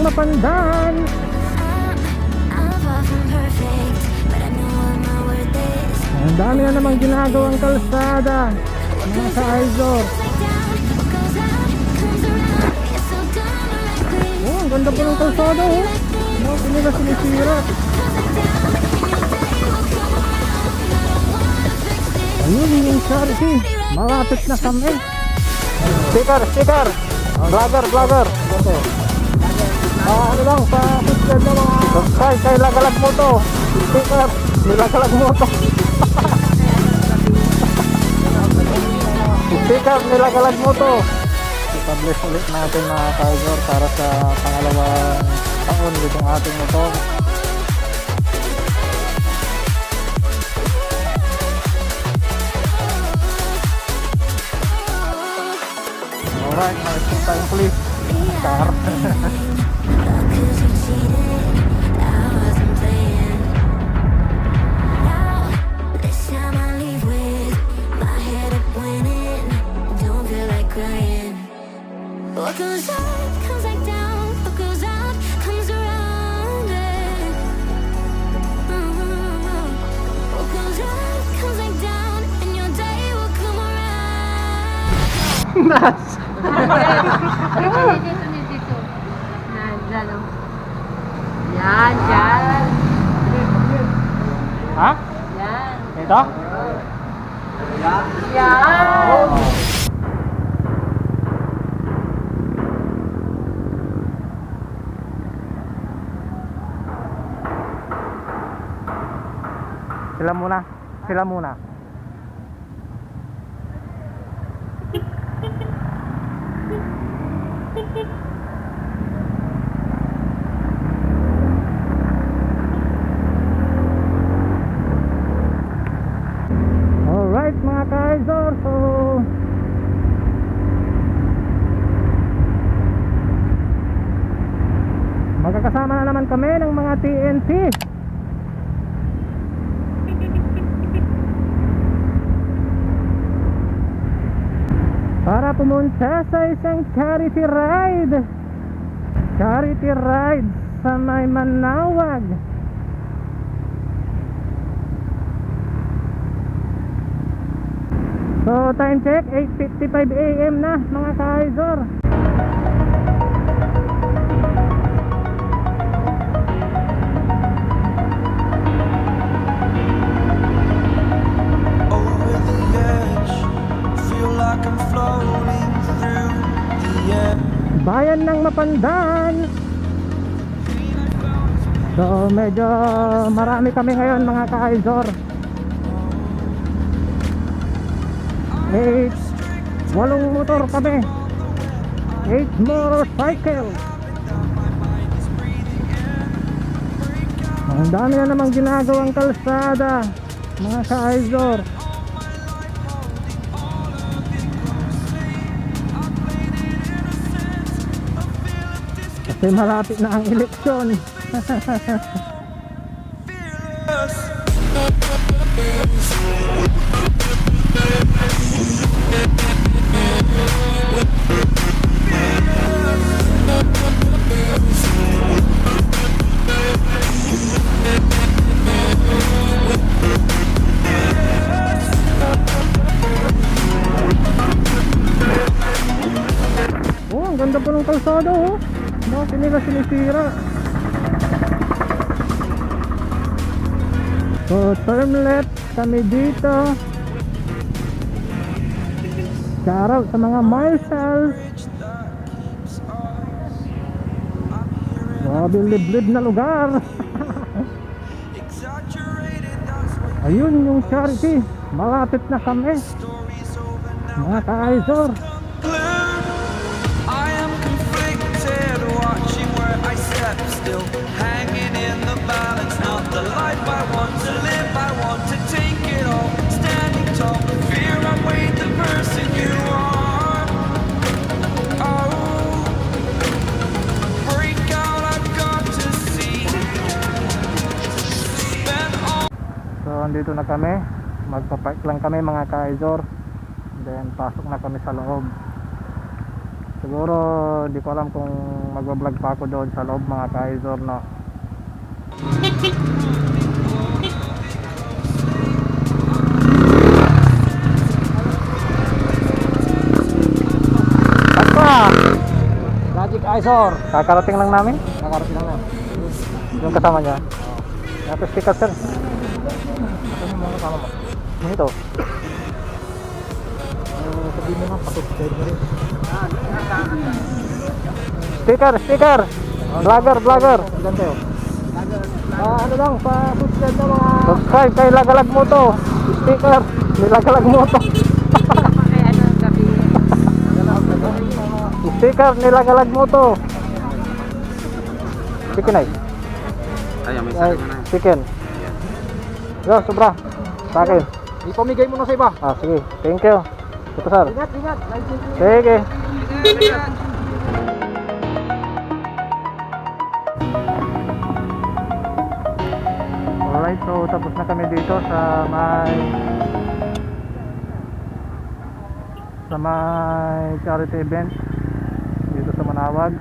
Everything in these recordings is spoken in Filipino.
mapandan. Ang dami na namang ginagawang kalsada, mga ka-Izor. Oh, ang ganda po ng kalsada, oh. Hindi nila sinisira. Ayun yung charity. Malapit na kami. Sticker. Vlogger. Ano lang, pa-subscribe na mga subscribe kay Lagalag Moto. Sticker, Lagalag Moto. Sticker, Lagalag Moto. I-publish ulit natin mga ka-Izor para sa pangalawang taon ditong ating motor. Alright, makikita tayong police car. What goes up, comes back down. What goes up, comes around. What goes up, comes back down. And your day will come around. Nas! Dito. Dyan, oh. Yan. Ha? Yan. Ito? Yan. Sila muna. Alright mga ka-Izor, so magkakasama na naman kami ng mga TNT para pumunta sa isang charity ride sa may Manawag. So time check 8:55 AM na mga ka-Izor. Bayan ng Mapandan. So medyo marami kami ngayon mga ka-Izor. 8 motor kami. 8 motorcycle. Ang dami na namang ginagawang kalsada mga ka-Izor. Kasi malapit na ang eleksyon. Oh, ang ganda po ng kalsada, oh. Bakit nila sinisira? So turn left kami dito. Shout out sa mga marshals. Grabe liblib na lugar. Ayun yung charity. Malapit na kami mga ka-Izor. Still hanging in the balance, not the life I want to live. I want to take it all, standing tall. Fear I weighed the person you are. Oh, break out, I've got to see. Spend all. So andito na kami. Magpapark lang kami mga ka-Izor. Then pasok na kami sa loob. Siguro di ko alam kung magbablog pa ako doon sa loob mga ka-Izor, no. Basta Magic Izor. kakarating lang namin Kakarating lang na. yung kasama niya. Yung sticker sir. Ito yung mga kasama mo. Ito. Sabihin mo na, pasubscribe mo rin. Sticker. Vlogger. Ilan tayo? Ano lang, pa-subscribe na mga... Subscribe kay Lagalag mo to. Sticker. Nilagalag mo to. Kaya ano, gabi. Sticker nilagalag mo to. Chicken ay. Ay, may sakit na. Chicken. Yo, sobra. Sa akin. Ipamigay mo na sa iba. Ah, sige. Thank you. Ito sir. Ingat. Sige. Alright, so tapos na kami dito sa may charity event dito sa Manawag.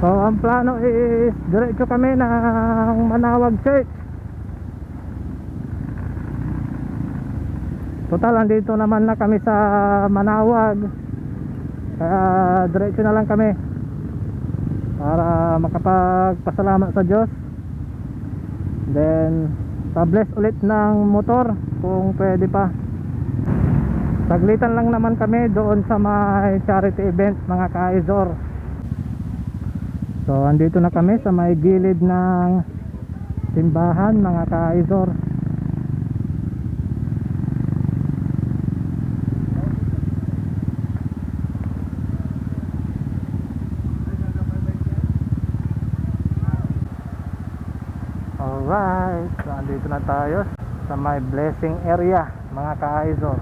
So ang plano is diretso kami ng Manawag Church. Total andito naman na kami sa Manawag. Kaya diretso na lang kami para makapagpasalamat sa Diyos. Then pa-bless ulit ng motor kung pwede pa. Saglitan lang naman kami doon sa may charity event mga ka-Izor. So andito na kami sa may gilid ng simbahan mga ka-Izor. Alright, so andito na tayo sa may blessing area mga ka-Izor.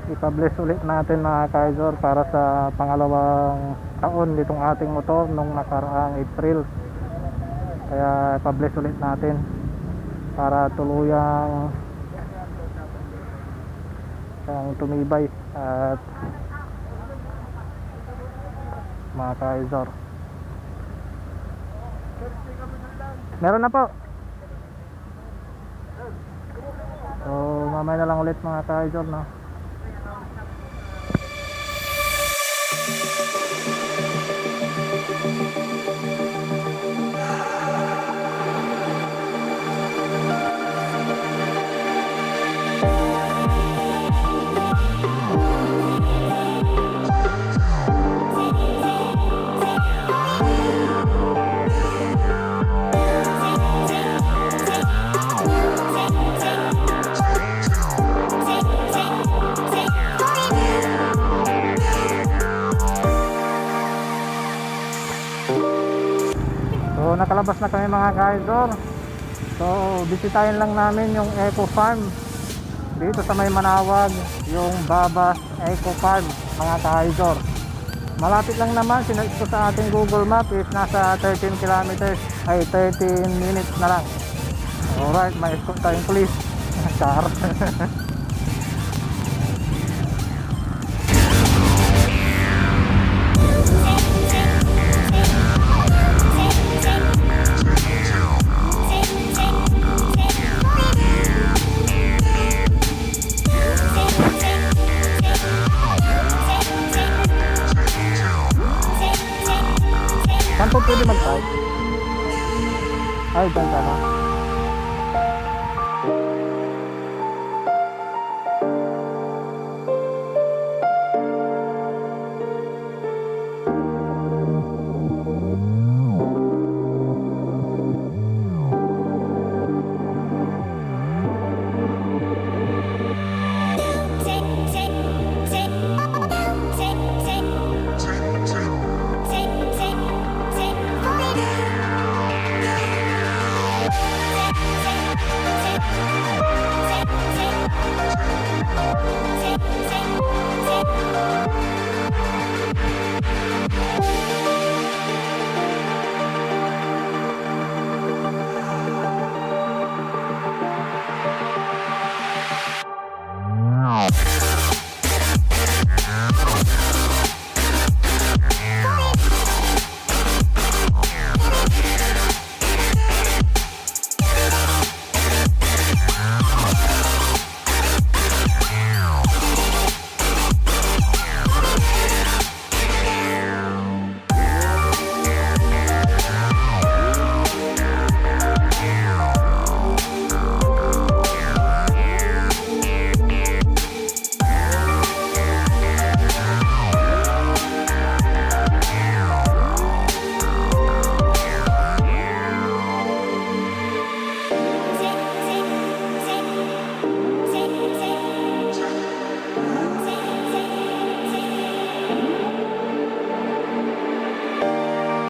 Ipa-bless ulit natin mga ka-Izor para sa pangalawang taon nitong ating motor nung nakaraang April. Kaya ipa-bless ulit natin para tuluyang tumibay at mga ka-Izor. Meron na po. So mamaya na lang ulit mga ka-Izor, no? So nakalabas na kami mga ka-Izor. So bisitahin lang namin yung Eco Farm dito sa may Manawag, yung Babas Eco Farm mga ka-Izor. Malapit lang naman, sinerch ko sa ating Google Map is nasa 13 kilometers ay 13 minutes na lang. Alright, may escort tayong police. Char. Saan po pwede mag-park? Ay, dyan ka na.